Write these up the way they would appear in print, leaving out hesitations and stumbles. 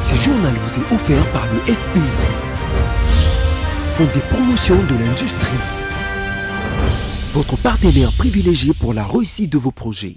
Ce journal vous est offert par le FPI, Fonds des promotions de l'industrie, votre partenaire privilégié pour la réussite de vos projets.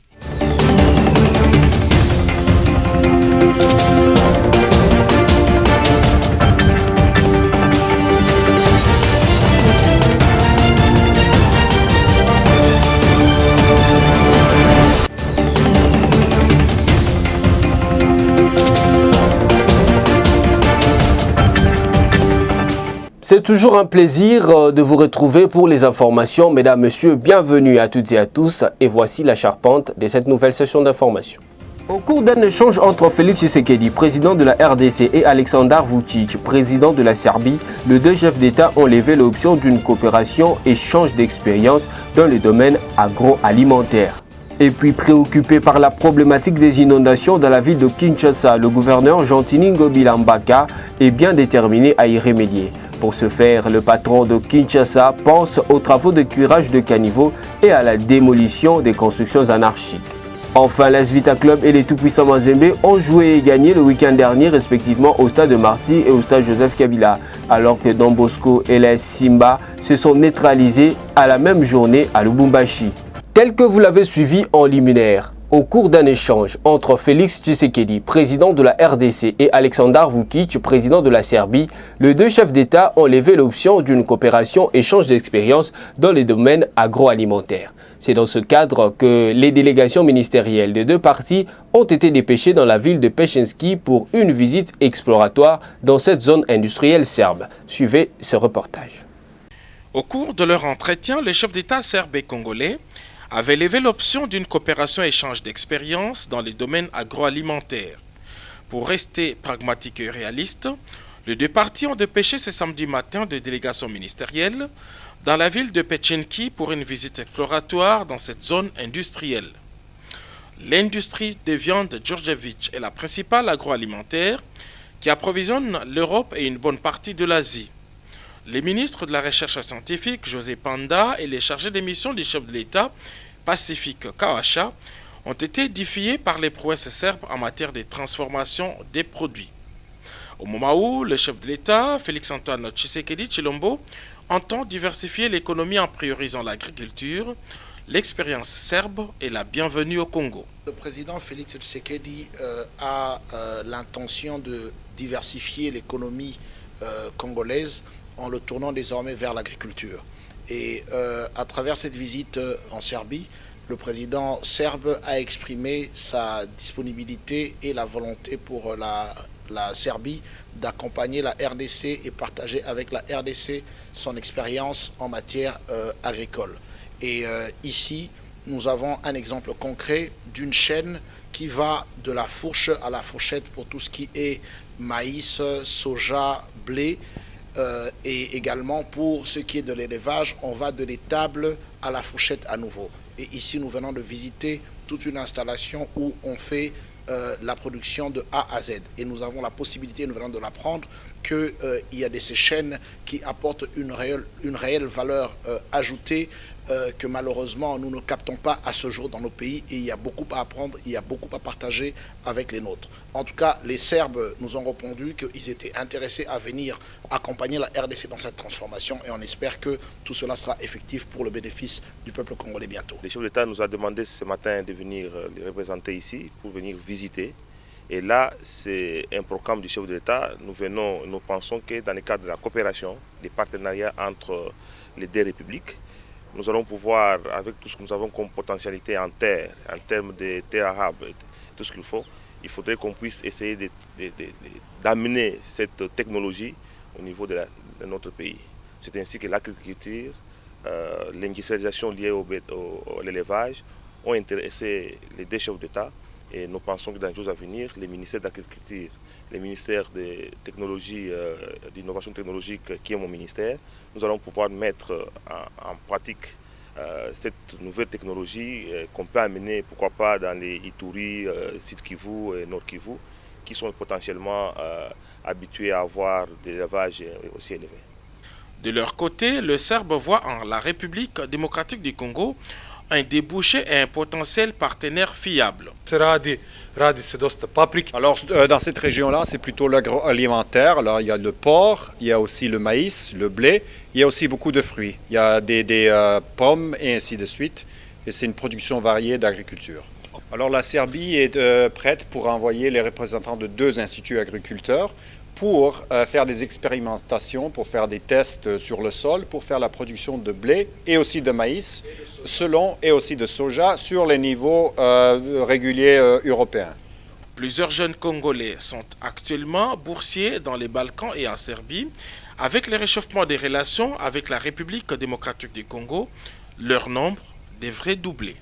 C'est toujours un plaisir de vous retrouver pour les informations. Mesdames, Messieurs, bienvenue à toutes et à tous. Et voici la charpente de cette nouvelle session d'information. Au cours d'un échange entre Félix Tshisekedi, président de la RDC, et Aleksandar Vučić, président de la Serbie, les deux chefs d'État ont levé l'option d'une coopération échange d'expérience dans le domaine agroalimentaire. Et puis préoccupé par la problématique des inondations dans la ville de Kinshasa, le gouverneur Gentini Ngobila Mbaka est bien déterminé à y remédier. Pour ce faire, le patron de Kinshasa pense aux travaux de curage de caniveaux et à la démolition des constructions anarchiques. Enfin, l'AS Vita Club et les tout-puissants Mazembe ont joué et gagné le week-end dernier respectivement au stade de Marty et au stade Joseph Kabila, alors que Don Bosco et l'AS Simba se sont neutralisés à la même journée à Lubumbashi. Tel que vous l'avez suivi en liminaire, au cours d'un échange entre Félix Tshisekedi, président de la RDC, et Aleksandar Vučić, président de la Serbie, les deux chefs d'État ont levé l'option d'une coopération échange d'expériences dans les domaines agroalimentaires. C'est dans ce cadre que les délégations ministérielles des deux parties ont été dépêchées dans la ville de Pechinski pour une visite exploratoire dans cette zone industrielle serbe. Suivez ce reportage. Au cours de leur entretien, les chefs d'État serbes et congolais avaient levé l'option d'une coopération échange d'expériences dans les domaines agroalimentaires. Pour rester pragmatique et réaliste, les deux parties ont dépêché ce samedi matin des délégations ministérielles dans la ville de Pechinki pour une visite exploratoire dans cette zone industrielle. L'industrie des viandes Djordjevic est la principale agroalimentaire qui approvisionne l'Europe et une bonne partie de l'Asie. Les ministres de la Recherche scientifique, José Panda, et les chargés des missions du chef de l'État, Pacifique Kawacha, ont été édifiés par les prouesses serbes en matière de transformation des produits. Au moment où le chef de l'État, Félix-Antoine Tshisekedi Tshilombo, entend diversifier l'économie en priorisant l'agriculture, l'expérience serbe est la bienvenue au Congo. Le président Félix Tshisekedi a l'intention de diversifier l'économie congolaise en le tournant désormais vers l'agriculture. Et à travers cette visite en Serbie, le président serbe a exprimé sa disponibilité et la volonté pour la Serbie d'accompagner la RDC et partager avec la RDC son expérience en matière agricole. Et ici, nous avons un exemple concret d'une chaîne qui va de la fourche à la fourchette pour tout ce qui est maïs, soja, blé. Et également pour ce qui est de l'élevage, on va de l'étable à la fourchette à nouveau. Et ici, nous venons de visiter toute une installation où on fait la production de A à Z. Et nous avons la possibilité, nous venons de l'apprendre, qu'il y a de ces chaînes qui apportent une réelle valeur ajoutée que malheureusement nous ne captons pas à ce jour dans nos pays, et il y a beaucoup à apprendre, il y a beaucoup à partager avec les nôtres. En tout cas, les Serbes nous ont répondu qu'ils étaient intéressés à venir accompagner la RDC dans cette transformation, et on espère que tout cela sera effectif pour le bénéfice du peuple congolais bientôt. Le chef d'État nous a demandé ce matin de venir les représenter ici pour venir visiter. Et là, c'est un programme du chef de l'État. Nous pensons que dans le cadre de la coopération, des partenariats entre les deux républiques, nous allons pouvoir, avec tout ce que nous avons comme potentialité en terre, en termes de terres arables, tout ce qu'il faut, il faudrait qu'on puisse essayer d'amener cette technologie au niveau de notre pays. C'est ainsi que l'agriculture, l'industrialisation liée à l'élevage ont intéressé les deux chefs d'État. Et nous pensons que dans les jours à venir, les ministères de l'agriculture, les ministères de technologie, d'innovation technologique qui est mon ministère, nous allons pouvoir mettre en pratique cette nouvelle technologie qu'on peut amener, pourquoi pas, dans les Ituri, Sud Kivu et Nord Kivu, qui sont potentiellement habitués à avoir des élevages aussi élevés. De leur côté, le Serbe voit en la République démocratique du Congo un débouché et un potentiel partenaire fiable. Alors, dans cette région-là, c'est plutôt l'agroalimentaire. Là, il y a le porc, il y a aussi le maïs, le blé, il y a aussi beaucoup de fruits. Il y a des pommes et ainsi de suite. Et c'est une production variée d'agriculture. Alors, la Serbie est prête pour envoyer les représentants de 2 instituts agriculteurs pour faire des expérimentations, pour faire des tests sur le sol, pour faire la production de blé et aussi de maïs, selon et aussi de soja sur les niveaux réguliers européens. Plusieurs jeunes Congolais sont actuellement boursiers dans les Balkans et en Serbie. Avec le réchauffement des relations avec la République démocratique du Congo, leur nombre devrait doubler.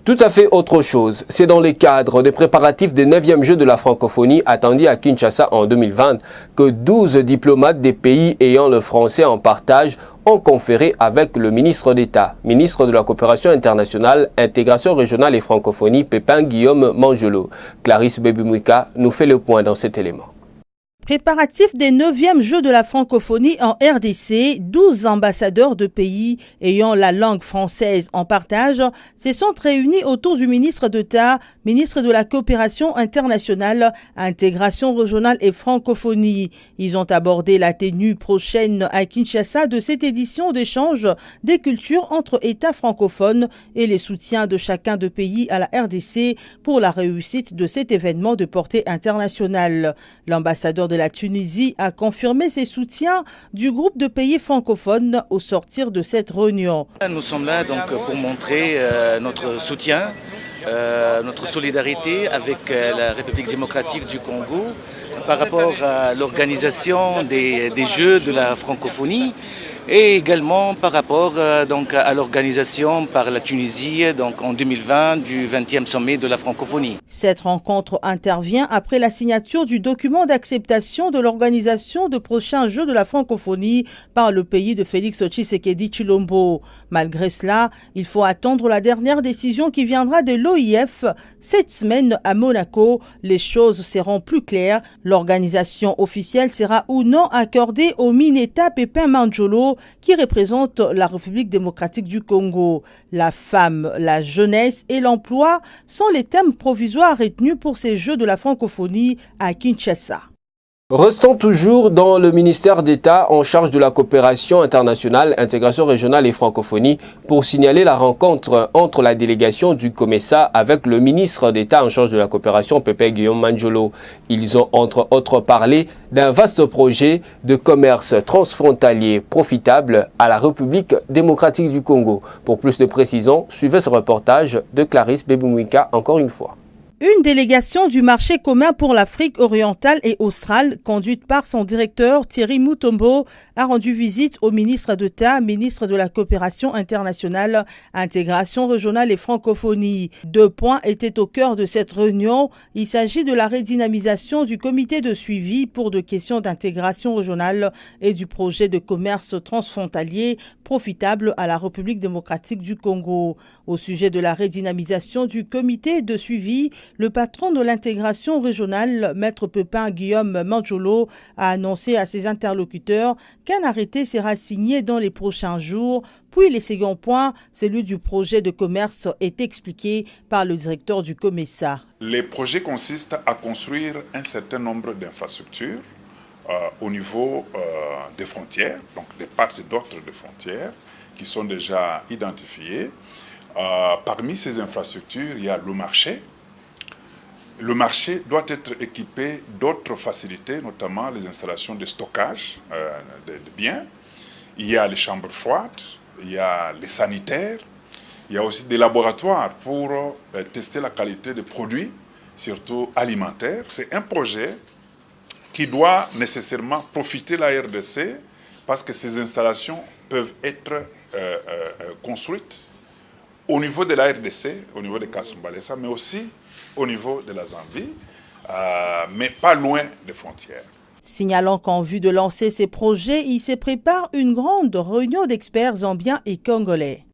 Tout à fait autre chose. C'est dans le cadre des préparatifs des 9e Jeux de la francophonie attendus à Kinshasa en 2020 que 12 diplomates des pays ayant le français en partage ont conféré avec le ministre d'État, ministre de la Coopération internationale, intégration régionale et francophonie, Pépin Guillaume Manjolo. Clarisse Bebimouika nous fait le point dans cet élément. Préparatifs des 9e Jeux de la francophonie en RDC, 12 ambassadeurs de pays ayant la langue française en partage se sont réunis autour du ministre d'État, ministre de la Coopération internationale, intégration régionale et francophonie. Ils ont abordé la tenue prochaine à Kinshasa de cette édition d'échange des cultures entre États francophones et les soutiens de chacun de pays à la RDC pour la réussite de cet événement de portée internationale. L'ambassadeur de la Tunisie a confirmé ses soutiens du groupe de pays francophones au sortir de cette réunion. Nous sommes là donc pour montrer notre soutien, notre solidarité avec la République démocratique du Congo par rapport à l'organisation des Jeux de la francophonie et également par rapport donc à l'organisation par la Tunisie donc en 2020 du 20e sommet de la francophonie. Cette rencontre intervient après la signature du document d'acceptation de l'organisation de prochains Jeux de la francophonie par le pays de Félix Tshisekedi Tshilombo. Malgré cela, il faut attendre la dernière décision qui viendra de l'OIF cette semaine à Monaco. Les choses seront plus claires. L'organisation officielle sera ou non accordée au Mineta Pépin Manjolo qui représente la République démocratique du Congo. La femme, la jeunesse et l'emploi sont les thèmes provisoires retenus pour ces Jeux de la francophonie à Kinshasa. Restons toujours dans le ministère d'État en charge de la coopération internationale, intégration régionale et francophonie pour signaler la rencontre entre la délégation du COMESA avec le ministre d'État en charge de la coopération, Pépin Guillaume Manjolo. Ils ont entre autres parlé d'un vaste projet de commerce transfrontalier profitable à la République démocratique du Congo. Pour plus de précisions, suivez ce reportage de Clarisse Bebimouika encore une fois. Une délégation du marché commun pour l'Afrique orientale et australe, conduite par son directeur Thierry Mutombo, a rendu visite au ministre d'État, ministre de la Coopération internationale, intégration régionale et francophonie. 2 points étaient au cœur de cette réunion. Il s'agit de la redynamisation du comité de suivi pour des questions d'intégration régionale et du projet de commerce transfrontalier profitable à la République démocratique du Congo. Au sujet de la redynamisation du comité de suivi, le patron de l'intégration régionale, Maître Pépin Guillaume Manjolo, a annoncé à ses interlocuteurs qu'un arrêté sera signé dans les prochains jours. Puis le second point, celui du projet de commerce, est expliqué par le directeur du COMESA. Les projets consistent à construire un certain nombre d'infrastructures au niveau des frontières, donc des parts et d'autres de frontières qui sont déjà identifiées. Parmi ces infrastructures, il y a le marché. Le marché doit être équipé d'autres facilités, notamment les installations de stockage de biens. Il y a les chambres froides, il y a les sanitaires, il y a aussi des laboratoires pour tester la qualité des produits, surtout alimentaires. C'est un projet qui doit nécessairement profiter de la RDC parce que ces installations peuvent être construites au niveau de la RDC, au niveau de Kasumbalesa, mais aussi au niveau de la Zambie, mais pas loin des frontières. Signalant qu'en vue de lancer ces projets, il se prépare une grande réunion d'experts zambiens et congolais.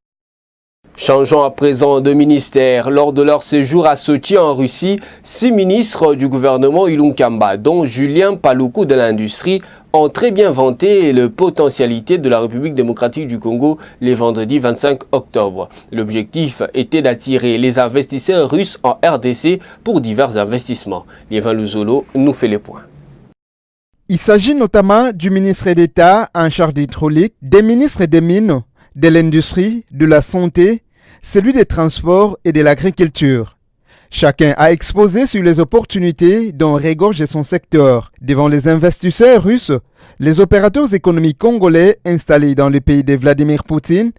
Changeons à présent de ministère. Lors de leur séjour à Sochi en Russie, 6 ministres du gouvernement Ilunkamba, dont Julien Paluku de l'industrie, ont très bien vanté les potentialités de la République démocratique du Congo le vendredi 25 octobre. L'objectif était d'attirer les investisseurs russes en RDC pour divers investissements. Liévin Luzolo nous fait les points. Il s'agit notamment du ministre d'État en charge d'hydraulique, des ministres des Mines, de l'Industrie, de la Santé, celui des Transports et de l'Agriculture. Chacun a exposé sur les opportunités dont regorge son secteur. Devant les investisseurs russes, les opérateurs économiques congolais installés dans le pays de Vladimir Poutine,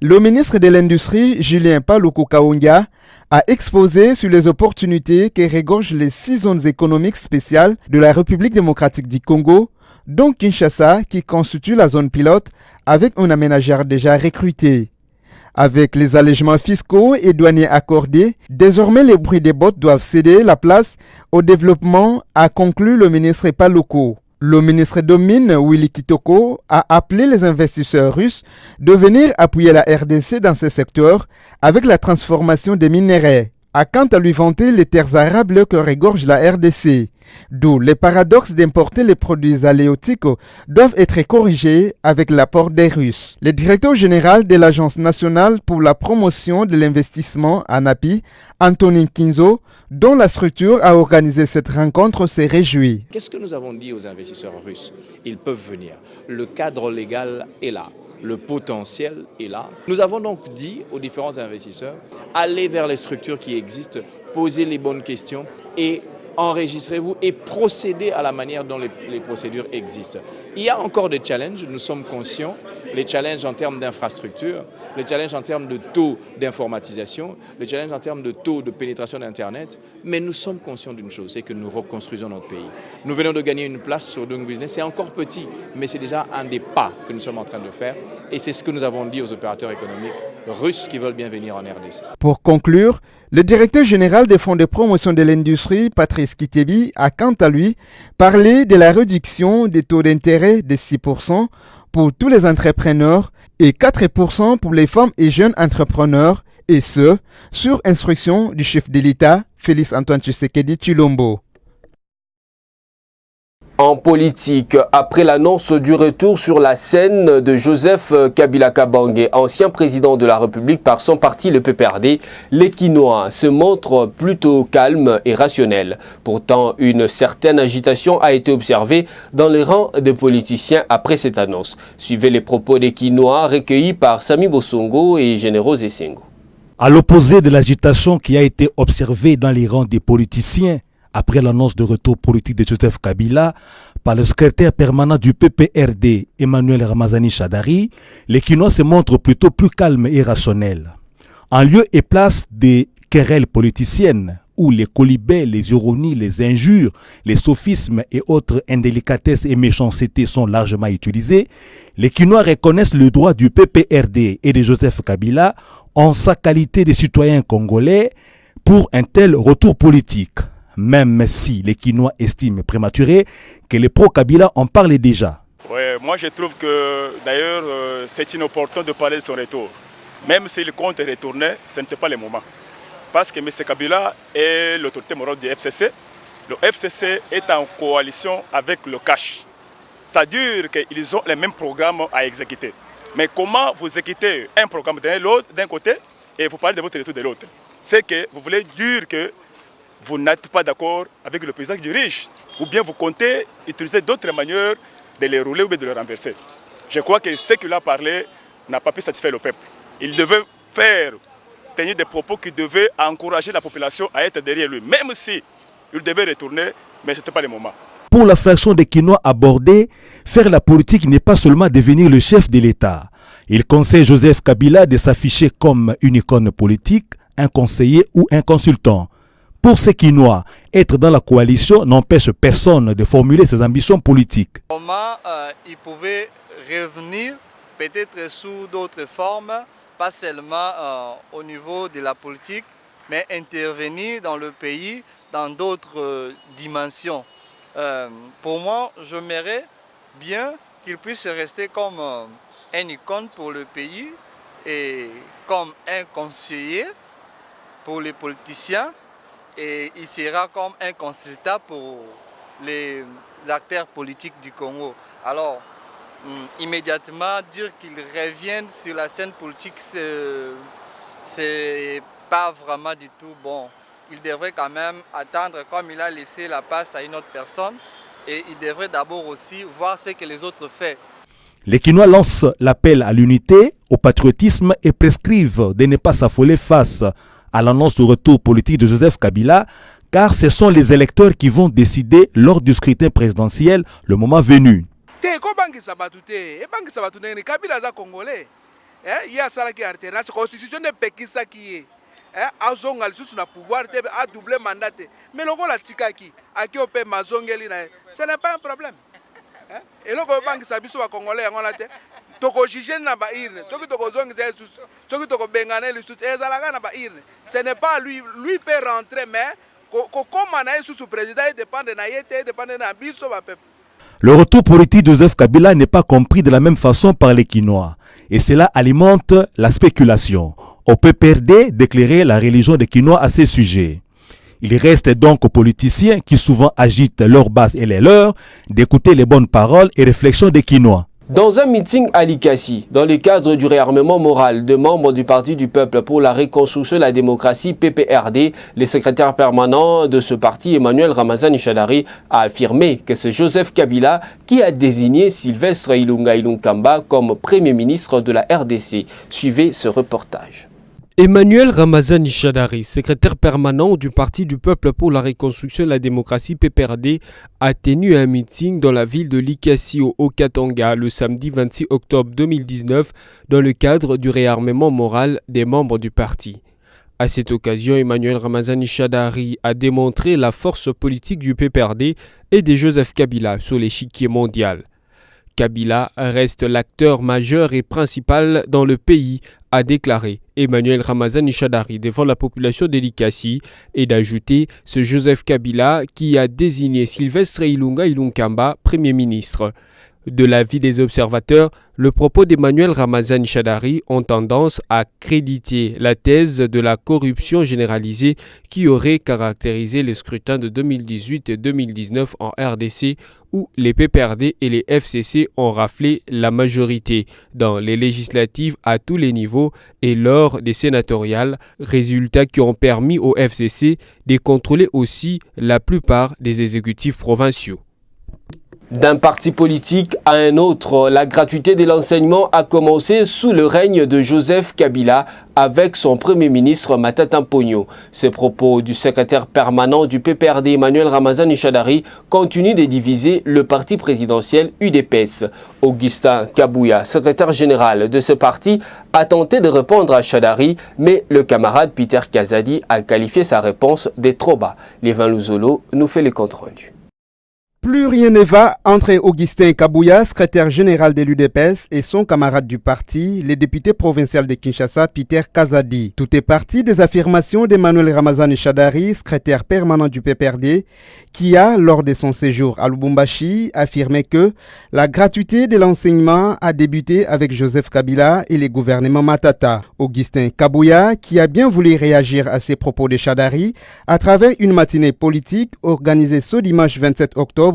le ministre de l'Industrie, Julien Paluku Kaunga, a exposé sur les opportunités que regorgent les 6 zones économiques spéciales de la République démocratique du Congo, dont Kinshasa qui constitue la zone pilote avec un aménageur déjà recruté. Avec les allègements fiscaux et douaniers accordés, désormais les bruits des bottes doivent céder la place au développement, a conclu le ministre Paluku. Le ministre des Mines, Willy Kitoko, a appelé les investisseurs russes de venir appuyer la RDC dans ce secteur avec la transformation des minerais. A quant à lui vanter les terres arables que regorge la RDC. D'où les paradoxes d'importer les produits halieutiques doivent être corrigés avec l'apport des Russes. Le directeur général de l'Agence nationale pour la promotion de l'investissement, ANAPI, Antonin Kinzo, dont la structure a organisé cette rencontre, s'est réjoui. Qu'est-ce que nous avons dit aux investisseurs russes? Ils peuvent venir. Le cadre légal est là. Le potentiel est là. Nous avons donc dit aux différents investisseurs, allez vers les structures qui existent, posez les bonnes questions et enregistrez-vous et procédez à la manière dont les procédures existent. Il y a encore des challenges, nous sommes conscients, les challenges en termes d'infrastructure, les challenges en termes de taux d'informatisation, les challenges en termes de taux de pénétration d'Internet, mais nous sommes conscients d'une chose, c'est que nous reconstruisons notre pays. Nous venons de gagner une place sur Doing Business, c'est encore petit, mais c'est déjà un des pas que nous sommes en train de faire et c'est ce que nous avons dit aux opérateurs économiques russes qui veulent bien venir en RDC. Pour conclure, le directeur général des fonds de promotion de l'industrie, Patrice Kitebi, a quant à lui parlé de la réduction des taux d'intérêt de 6% pour tous les entrepreneurs et 4% pour les femmes et jeunes entrepreneurs, et ce, sur instruction du chef de l'État, Félix Antoine Tshisekedi Tshilombo. En politique, après l'annonce du retour sur la scène de Joseph Kabila Kabange, ancien président de la République par son parti le PPRD, les Quinois se montrent plutôt calmes et rationnels. Pourtant, une certaine agitation a été observée dans les rangs des politiciens après cette annonce. Suivez les propos des Quinois recueillis par Sami Bosongo et Généraux Essengo. À l'opposé de l'agitation qui a été observée dans les rangs des politiciens, après l'annonce de retour politique de Joseph Kabila par le secrétaire permanent du PPRD, Emmanuel Ramazani Chadari, les Quinois se montrent plutôt plus calmes et rationnels. En lieu et place des querelles politiciennes, où les colibets, les ironies, les injures, les sophismes et autres indélicatesses et méchancetés sont largement utilisés, les Quinois reconnaissent le droit du PPRD et de Joseph Kabila en sa qualité de citoyen congolais pour un tel retour politique. Même si les Quinois estiment prématuré que les pro-Kabila en parlent déjà. Ouais, moi je trouve que d'ailleurs c'est inopportun de parler de son retour. Même s'il compte retourner, ce n'était pas le moment. Parce que M. Kabila est l'autorité morale du FCC. Le FCC est en coalition avec le CACH. C'est-à-dire qu'ils ont les mêmes programmes à exécuter. Mais comment vous exécutez un programme d'un côté et vous parlez de votre retour de l'autre? C'est que vous voulez dire que vous n'êtes pas d'accord avec le président qui dirige, ou bien vous comptez utiliser d'autres manières de les rouler ou bien de les renverser. Je crois que ce qu'il a parlé n'a pas pu satisfaire le peuple. Il devait tenir des propos qui devaient encourager la population à être derrière lui, même si il devait retourner, mais ce n'était pas le moment. Pour la fraction des Quinois abordée, faire la politique n'est pas seulement devenir le chef de l'État. Il conseille Joseph Kabila de s'afficher comme une icône politique, un conseiller ou un consultant. Pour ces Quinois, être dans la coalition n'empêche personne de formuler ses ambitions politiques. Comment il pouvait revenir, peut-être sous d'autres formes, pas seulement au niveau de la politique, mais intervenir dans le pays dans d'autres dimensions. Pour moi, j'aimerais bien qu'il puisse rester comme une icône pour le pays et comme un conseiller pour les politiciens. Et il sera comme un consultant pour les acteurs politiques du Congo. Alors, immédiatement, dire qu'ils reviennent sur la scène politique, c'est pas vraiment du tout bon. Il devrait quand même attendre, comme il a laissé la place à une autre personne, et il devrait d'abord aussi voir ce que les autres font. Les Kinois lancent l'appel à l'unité, au patriotisme et prescrivent de ne pas s'affoler face à l'annonce du retour politique de Joseph Kabila, car ce sont les électeurs qui vont décider lors du scrutin présidentiel le moment venu. azonga lisusu na pouvoir te a double mandat mais lokola tikaki aki ope mazongeli na ce n'est pas un problème eloko bangisa biso ba congolais yango na te toko juger na ba irne toki toko zonga lisusu toki toko bengana lisusu ezalaka na ba irne ce n'est pas lui peut rentrer mais kokoma na lisusu président dépend na yete dépend na biso ba peuple. Le retour politique de Joseph Kabila n'est pas compris de la même façon par les Kinois et cela alimente la spéculation. On peut perdre d'éclairer la religion des Kinois à ces sujets. Il reste donc aux politiciens qui souvent agitent leur base et les leurs d'écouter les bonnes paroles et réflexions des Kinois. Dans un meeting à Likasi, dans le cadre du réarmement moral de membres du Parti du Peuple pour la Reconstruction et la Démocratie, PPRD, le secrétaire permanent de ce parti, Emmanuel Ramazani Shadari, a affirmé que c'est Joseph Kabila qui a désigné Sylvestre Ilunga Ilunkamba comme Premier ministre de la RDC. Suivez ce reportage. Emmanuel Ramazani Shadari, secrétaire permanent du Parti du Peuple pour la Reconstruction et la Démocratie PPRD, a tenu un meeting dans la ville de Likasi au Haut-Katanga le samedi 26 octobre 2019 dans le cadre du réarmement moral des membres du parti. À cette occasion, Emmanuel Ramazani Shadari a démontré la force politique du PPRD et de Joseph Kabila sur l'échiquier mondial. Kabila reste l'acteur majeur et principal dans le pays, a déclaré Emmanuel Ramazani Shadari devant la population de Likasi et d'ajouter ce Joseph Kabila qui a désigné Sylvestre Ilunga Ilunkamba Premier ministre. De l'avis des observateurs, le propos d'Emmanuel Ramazani Shadari ont tendance à créditer la thèse de la corruption généralisée qui aurait caractérisé les scrutins de 2018 et 2019 en RDC où les PPRD et les FCC ont raflé la majorité dans les législatives à tous les niveaux et lors des sénatoriales, résultats qui ont permis au FCC de contrôler aussi la plupart des exécutifs provinciaux. D'un parti politique à un autre, la gratuité de l'enseignement a commencé sous le règne de Joseph Kabila avec son Premier ministre Matata Mponyo. Ces propos du secrétaire permanent du PPRD Emmanuel Ramazani Shadari continuent de diviser le parti présidentiel UDPS. Augustin Kabouya, secrétaire général de ce parti, a tenté de répondre à Shadari, mais le camarade Peter Kazadi a qualifié sa réponse de trop bas. Lévin Louzolo nous fait le compte rendu. Plus rien ne va entre Augustin Kabouya, secrétaire général de l'UDPS, et son camarade du parti, le député provincial de Kinshasa, Peter Kazadi. Tout est parti des affirmations d'Emmanuel Ramazani Shadari, secrétaire permanent du PPRD, qui a, lors de son séjour à Lubumbashi, affirmé que la gratuité de l'enseignement a débuté avec Joseph Kabila et le gouvernement Matata. Augustin Kabouya, qui a bien voulu réagir à ces propos de Shadari, à travers une matinée politique organisée ce dimanche 27 octobre,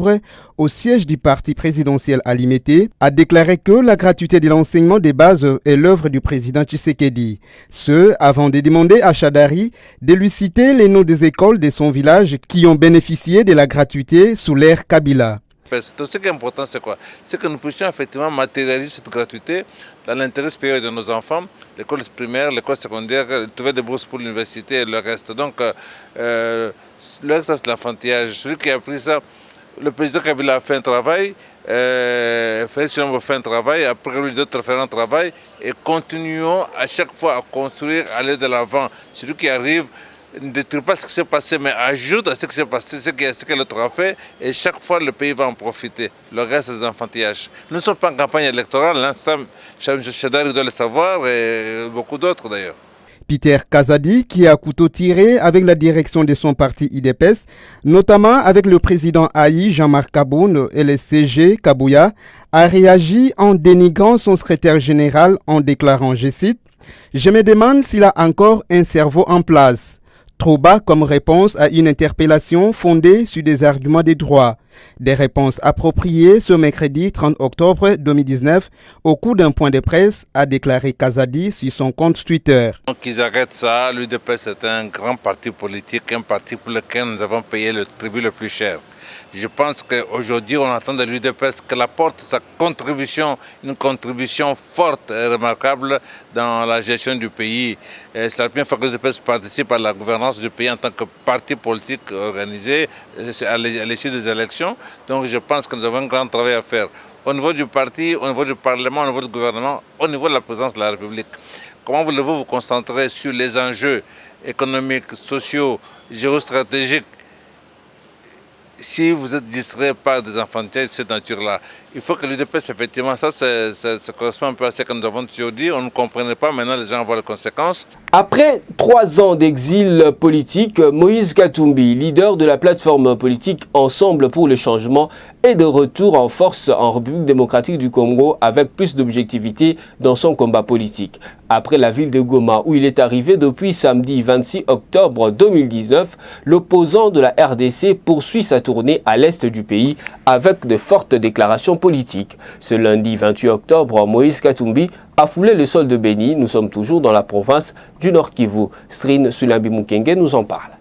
au siège du parti présidentiel à Limete, a déclaré que la gratuité de l'enseignement de base est l'œuvre du président Tshisekedi. Ce, avant de demander à Shadari de lui citer les noms des écoles de son village qui ont bénéficié de la gratuité sous l'ère Kabila. Tout ce qui est important, c'est quoi? C'est que nous puissions effectivement matérialiser cette gratuité dans l'intérêt supérieur de nos enfants, l'école primaire, l'école secondaire, trouver des bourses pour l'université et le reste. Donc, le reste, c'est l'enfantillage. Celui qui a pris ça, le président Kabila a fait un travail, Félix Tshilombo a fait un travail, après lui d'autres feront un travail, et continuons à chaque fois à construire, à aller de l'avant. Celui qui arrive ne détruit pas ce qui s'est passé, mais ajoute à ce qui s'est passé, ce que l'autre a fait, et chaque fois le pays va en profiter. Le reste, c'est des enfantillages. Nous ne sommes pas en campagne électorale, hein, ça, Shadari doit le savoir, et beaucoup d'autres d'ailleurs. Peter Kazadi, qui a couteau tiré avec la direction de son parti IDPS, notamment avec le président Aïe Jean-Marc Kaboun et le CG Kabouya, a réagi en dénigrant son secrétaire général en déclarant, je cite, « Je me demande s'il a encore un cerveau en place. Trop bas comme réponse à une interpellation fondée sur des arguments des droits. Des réponses appropriées ce mercredi 30 octobre 2019 au cours d'un point de presse, a déclaré Kazadi sur son compte Twitter. Donc ils arrêtent ça, l'UDPS est un grand parti politique, un parti pour lequel nous avons payé le tribut le plus cher. Je pense qu'aujourd'hui, on attend de l'UDPS qu'elle apporte sa contribution, une contribution forte et remarquable dans la gestion du pays. C'est la première fois que l'UDPS participe à la gouvernance du pays en tant que parti politique organisé à l'issue des élections. Donc je pense que nous avons un grand travail à faire au niveau du parti, au niveau du Parlement, au niveau du gouvernement, au niveau de la présidence de la République. Comment voulez-vous vous concentrer sur les enjeux économiques, sociaux, géostratégiques si vous êtes distrait par des enfantillages de cette nature-là? Il faut que l'UDPS, effectivement, ça correspond un peu à ce que nous avons toujours dit. On ne comprenait pas, maintenant les gens voient les conséquences. Après 3 ans d'exil politique, Moïse Katumbi, leader de la plateforme politique Ensemble pour le changement, est de retour en force en République démocratique du Congo avec plus d'objectivité dans son combat politique. Après la ville de Goma, où il est arrivé depuis samedi 26 octobre 2019, l'opposant de la RDC poursuit sa tournée à l'est du pays avec de fortes déclarations politiques. Ce lundi 28 octobre, Moïse Katumbi a foulé le sol de Béni. Nous sommes toujours dans la province du Nord Kivu. Strine Sulambi Mukenge nous en parle.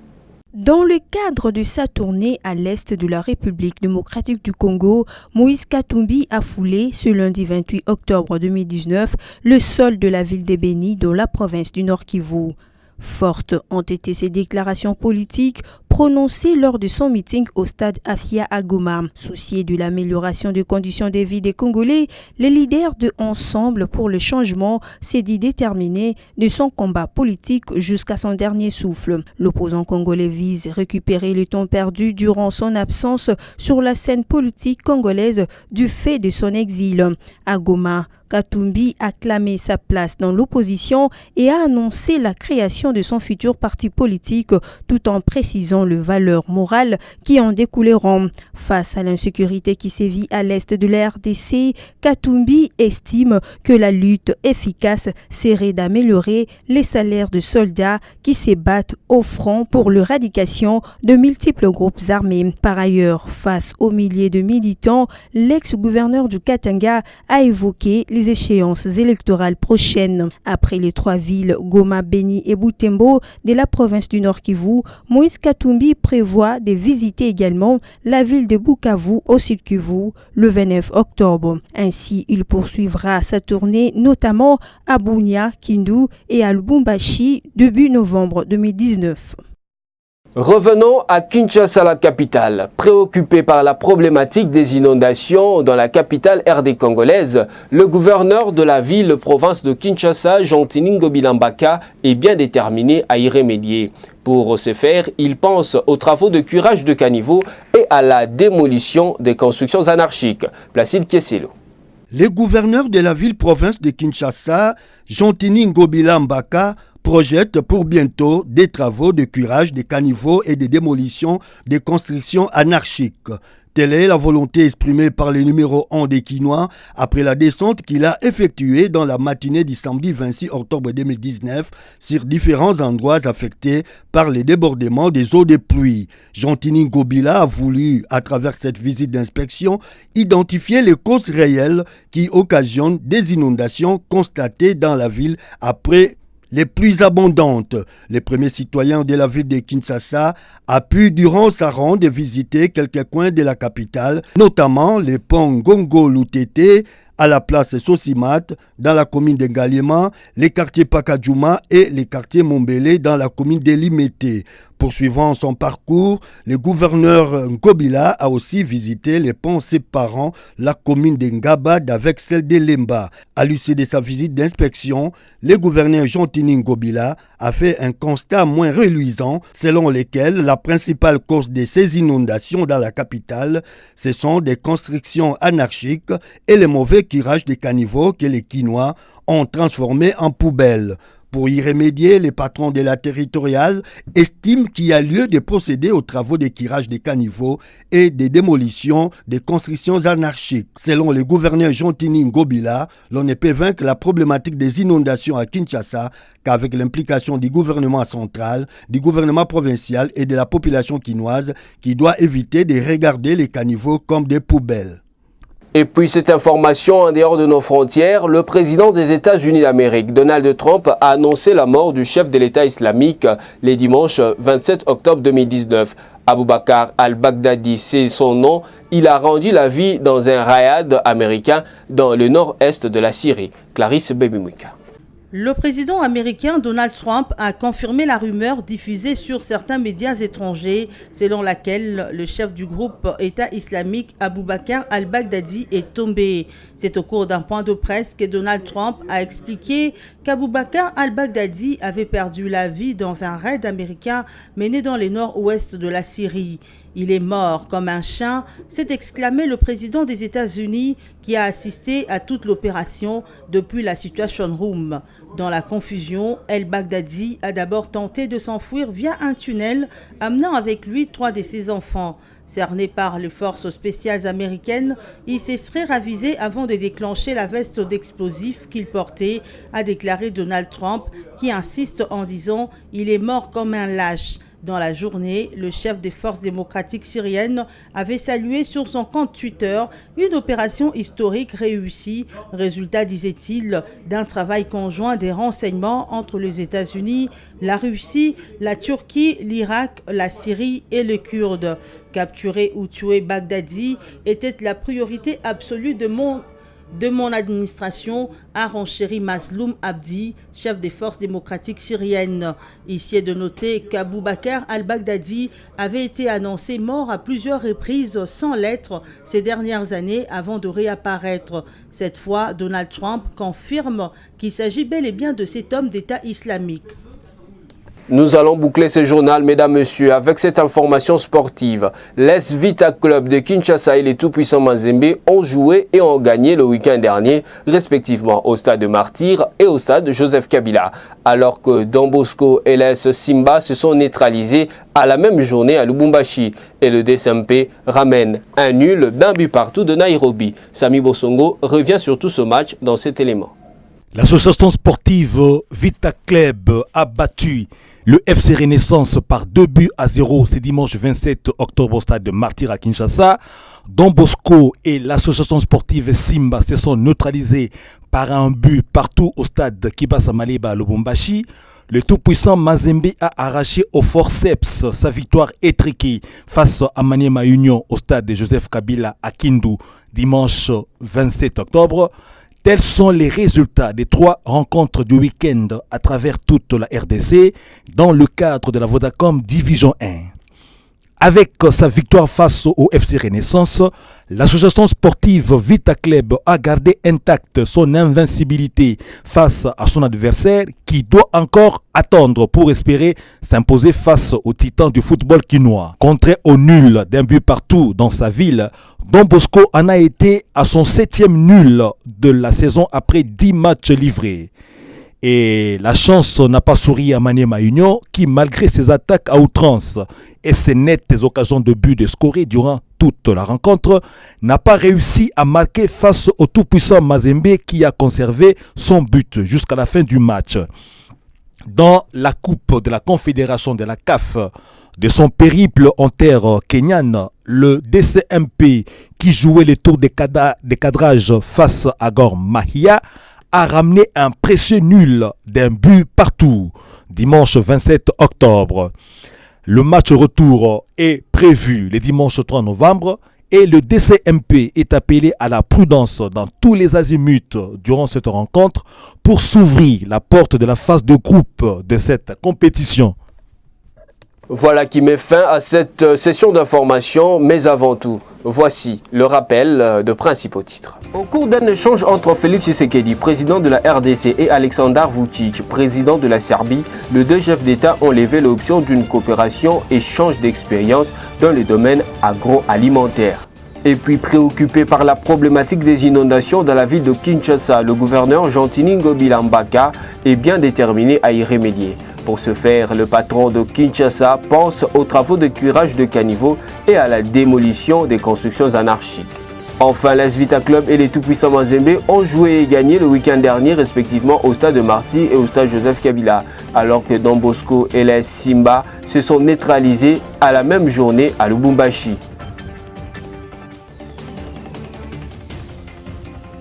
Dans le cadre de sa tournée à l'est de la République démocratique du Congo, Moïse Katumbi a foulé ce lundi 28 octobre 2019 le sol de la ville de Béni dans la province du Nord Kivu. Fortes ont été ses déclarations politiques prononcées lors de son meeting au stade Afia à Goma. Soucié de l'amélioration des conditions de vie des Congolais, le leader de Ensemble pour le changement s'est dit déterminé de son combat politique jusqu'à son dernier souffle. L'opposant congolais vise récupérer le temps perdu durant son absence sur la scène politique congolaise du fait de son exil. À Goma, Katumbi a clamé sa place dans l'opposition et a annoncé la création de son futur parti politique tout en précisant les valeurs morales qui en découleront. Face à l'insécurité qui sévit à l'est de la RDC, Katumbi estime que la lutte efficace serait d'améliorer les salaires de soldats qui se battent au front pour l'éradication de multiples groupes armés. Par ailleurs, face aux milliers de militants, l'ex-gouverneur du Katanga a évoqué les échéances électorales prochaines. Après les 3 villes, Goma, Béni et Butembo de la province du Nord Kivu, Moïse Katumbi prévoit de visiter également la ville de Bukavu au Sud Kivu le 29 octobre. Ainsi, il poursuivra sa tournée notamment à Bunia, Kindu et à Lubumbashi début novembre 2019. Revenons à Kinshasa, la capitale. Préoccupé par la problématique des inondations dans la capitale RD congolaise, le gouverneur de la ville-province de Kinshasa, Jean-Tini Bilambaka, est bien déterminé à y remédier. Pour ce faire, il pense aux travaux de curage de caniveaux et à la démolition des constructions anarchiques. Placide Kieselo. Le gouverneur de la ville-province de Kinshasa, Jean-Tini Bilambaka, projette pour bientôt des travaux de curage des caniveaux et de démolition des constructions anarchiques. Telle est la volonté exprimée par le numéro 1 des Quinois après la descente qu'il a effectuée dans la matinée du samedi 26 octobre 2019 sur différents endroits affectés par les débordements des eaux de pluie. Jean-Tini Ngobila a voulu, à travers cette visite d'inspection, identifier les causes réelles qui occasionnent des inondations constatées dans la ville après les plus abondantes. Le premier citoyen de la ville de Kinshasa a pu, durant sa ronde, visiter quelques coins de la capitale, notamment les ponts Gongo-Lutete, à la place Sosimat, dans la commune de Ngaliema, les quartiers Pakadjouma et les quartiers Mombele dans la commune de Limete. Poursuivant son parcours, le gouverneur Ngobila a aussi visité les ponts séparant la commune de Ngabad avec celle de Lemba. À l'issue de sa visite d'inspection, le gouverneur Jean-Tini Ngobila a fait un constat moins reluisant selon lequel la principale cause de ces inondations dans la capitale, ce sont des constructions anarchiques et le mauvais curage des caniveaux que les Quinois ont transformés en poubelles. Pour y remédier, les patrons de la territoriale estiment qu'il y a lieu de procéder aux travaux de curage des caniveaux et de démolition des constructions anarchiques. Selon le gouverneur Jontini Ngobila, l'on ne peut vaincre la problématique des inondations à Kinshasa qu'avec l'implication du gouvernement central, du gouvernement provincial et de la population quinoise qui doit éviter de regarder les caniveaux comme des poubelles. Et puis cette information en dehors de nos frontières, le président des États-Unis d'Amérique, Donald Trump, a annoncé la mort du chef de l'État islamique le dimanche 27 octobre 2019. Aboubakar al-Baghdadi, c'est son nom. Il a rendu la vie dans un raid américain dans le nord-est de la Syrie. Clarisse Bebimouika. Le président américain Donald Trump a confirmé la rumeur diffusée sur certains médias étrangers selon laquelle le chef du groupe État islamique Aboubakar al-Baghdadi est tombé. C'est au cours d'un point de presse que Donald Trump a expliqué qu'Aboubakar al-Baghdadi avait perdu la vie dans un raid américain mené dans le nord-ouest de la Syrie. Il est mort comme un chien, s'est exclamé le président des États-Unis qui a assisté à toute l'opération depuis la Situation Room. Dans la confusion, el-Baghdadi a d'abord tenté de s'enfuir via un tunnel, amenant avec lui 3 de ses enfants. Cerné par les forces spéciales américaines, il se serait ravisé avant de déclencher la veste d'explosifs qu'il portait, a déclaré Donald Trump, qui insiste en disant « il est mort comme un lâche ». Dans la journée, le chef des forces démocratiques syriennes avait salué sur son compte Twitter une opération historique réussie, résultat, disait-il, d'un travail conjoint des renseignements entre les États-Unis, la Russie, la Turquie, l'Irak, la Syrie et les Kurdes. Capturer ou tuer Baghdadi était la priorité absolue de mon administration, a renchéri Mazloum Abdi, chef des forces démocratiques syriennes. Ici est de noter qu'Aboubakar al-Baghdadi avait été annoncé mort à plusieurs reprises sans lettres ces dernières années avant de réapparaître. Cette fois, Donald Trump confirme qu'il s'agit bel et bien de cet homme d'État islamique. Nous allons boucler ce journal, mesdames, messieurs, avec cette information sportive. L'Es Vita Club de Kinshasa et les tout-puissants Mazembe ont joué et ont gagné le week-end dernier, respectivement au stade de Martyr et au stade de Joseph Kabila, alors que Don Bosco et l'Es Simba se sont neutralisés à la même journée à Lubumbashi et le DSMP ramène un nul d'un but partout de Nairobi. Sami Bosongo revient sur tout ce match dans cet élément. L'association sportive Vita Club a battu le FC Renaissance par 2-0 ce dimanche 27 octobre au stade de Martyr à Kinshasa. Don Bosco et l'association sportive Simba se sont neutralisés par un but partout au stade Kibasa Maleba à Lubumbashi. Le tout-puissant Mazembe a arraché au forceps sa victoire étriquée face à Maniema Union au stade de Joseph Kabila à Kindu dimanche 27 octobre. Tels sont les résultats des 3 rencontres du week-end à travers toute la RDC dans le cadre de la Vodacom Division 1. Avec sa victoire face au FC Renaissance, l'association sportive Vita Club a gardé intacte son invincibilité face à son adversaire qui doit encore attendre pour espérer s'imposer face aux titans du football quinois. Contré au nul d'un but partout dans sa ville, Don Bosco en a été à son 7e nul de la saison après 10 matchs livrés. Et la chance n'a pas souri à Maniema Union qui, malgré ses attaques à outrance et ses nettes occasions de but de scorer durant toute la rencontre, n'a pas réussi à marquer face au tout-puissant Mazembe qui a conservé son but jusqu'à la fin du match. Dans la Coupe de la Confédération de la CAF, de son périple en terre kenyane, le DCMP qui jouait les tours de cadrage face à Gor Mahia a ramené un précieux nul d'un but partout dimanche 27 octobre. Le match retour est prévu le dimanche 3 novembre et le DCMP est appelé à la prudence dans tous les azimuts durant cette rencontre pour s'ouvrir la porte de la phase de groupe de cette compétition. Voilà qui met fin à cette session d'information, mais avant tout, voici le rappel de principaux titres. Au cours d'un échange entre Félix Tshisekedi, président de la RDC, et Aleksandar Vučić, président de la Serbie, les 2 chefs d'État ont levé l'option d'une coopération échange d'expériences dans le domaine agroalimentaire. Et puis préoccupé par la problématique des inondations dans la ville de Kinshasa, le gouverneur Jantini Ngobila Mbaka est bien déterminé à y remédier. Pour ce faire, le patron de Kinshasa pense aux travaux de curage de caniveaux et à la démolition des constructions anarchiques. Enfin, l'AS Vita Club et les tout-puissants Mazembe ont joué et gagné le week-end dernier respectivement au stade de Marty et au stade Joseph Kabila, alors que Don Bosco et l'AS Simba se sont neutralisés à la même journée à Lubumbashi.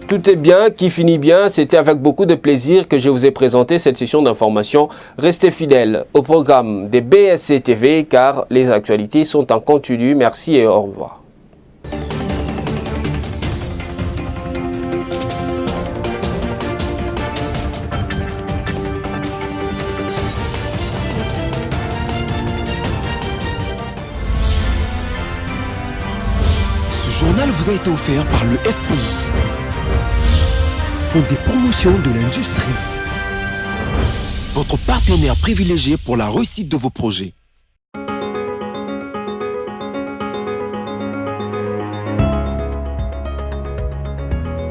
Tout est bien, qui finit bien, c'était avec beaucoup de plaisir que je vous ai présenté cette session d'information. Restez fidèles au programme des BSC TV car les actualités sont en continu. Merci et au revoir. Ce journal vous a été offert par le FPI. Des promotions de l'industrie. Votre partenaire privilégié pour la réussite de vos projets.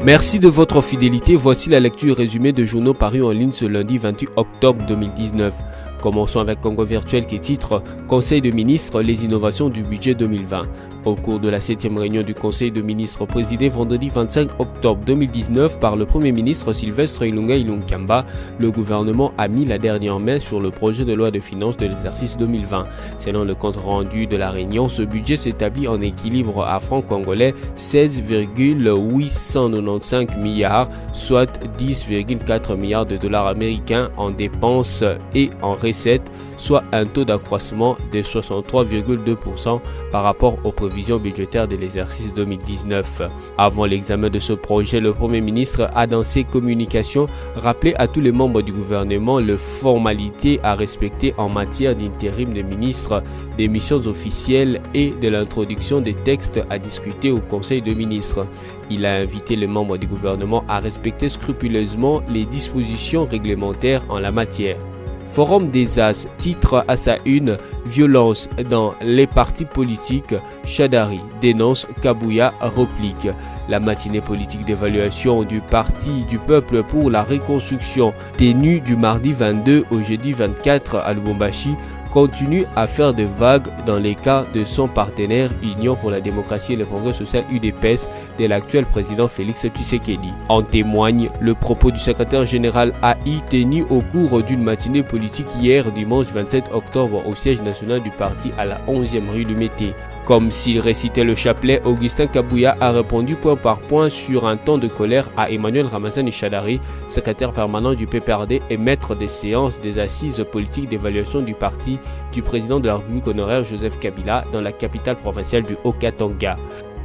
Merci de votre fidélité. Voici la lecture résumée de journaux parus en ligne ce lundi 28 octobre 2019. Commençons avec Congo Virtuel qui titre « Conseil de ministres, les innovations du budget 2020 ». Au cours de la 7e réunion du Conseil de ministres présidée vendredi 25 octobre 2019 par le Premier ministre Sylvestre Ilunga Ilunkamba, le gouvernement a mis la dernière main sur le projet de loi de finances de l'exercice 2020. Selon le compte rendu de la réunion, ce budget s'établit en équilibre à francs congolais 16,895 milliards, soit 10,4 milliards de dollars américains en dépenses et en recettes, soit un taux d'accroissement de 63,2% par rapport aux prévisions budgétaires de l'exercice 2019. Avant l'examen de ce projet, le Premier ministre a dans ses communications rappelé à tous les membres du gouvernement les formalités à respecter en matière d'intérim des ministres, des missions officielles et de l'introduction des textes à discuter au Conseil de ministres. Il a invité les membres du gouvernement à respecter scrupuleusement les dispositions réglementaires en la matière. Forum des As titre à sa une « Violence dans les partis politiques, Chadari dénonce, Kabouya replique ». La matinée politique d'évaluation du Parti du Peuple pour la Reconstruction, tenue du mardi 22 au jeudi 24 à Lubumbashi, continue à faire des vagues dans les cas de son partenaire Union pour la démocratie et le progrès social UDPS de l'actuel président Félix Tshisekedi. En témoigne le propos du secrétaire général AI tenu au cours d'une matinée politique hier dimanche 27 octobre au siège national du parti à la 11e rue du Mété. Comme s'il récitait le chapelet, Augustin Kabouya a répondu point par point sur un ton de colère à Emmanuel Ramazani Shadari, secrétaire permanent du PPRD et maître des séances des assises politiques d'évaluation du parti du président de la République honoraire Joseph Kabila dans la capitale provinciale du Haut-Katanga.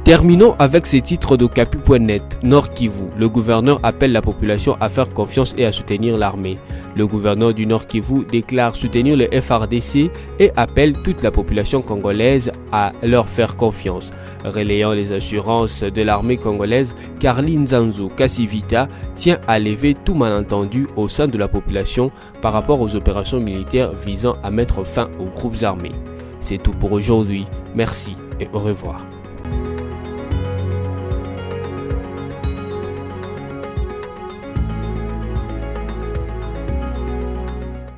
Terminons avec ces titres d'Okapi.net. Nord Kivu, le gouverneur appelle la population à faire confiance et à soutenir l'armée. Le gouverneur du Nord Kivu déclare soutenir le FRDC et appelle toute la population congolaise à leur faire confiance. Relayant les assurances de l'armée congolaise, Carly Nzanzu Kassivita tient à lever tout malentendu au sein de la population par rapport aux opérations militaires visant à mettre fin aux groupes armés. C'est tout pour aujourd'hui. Merci et au revoir.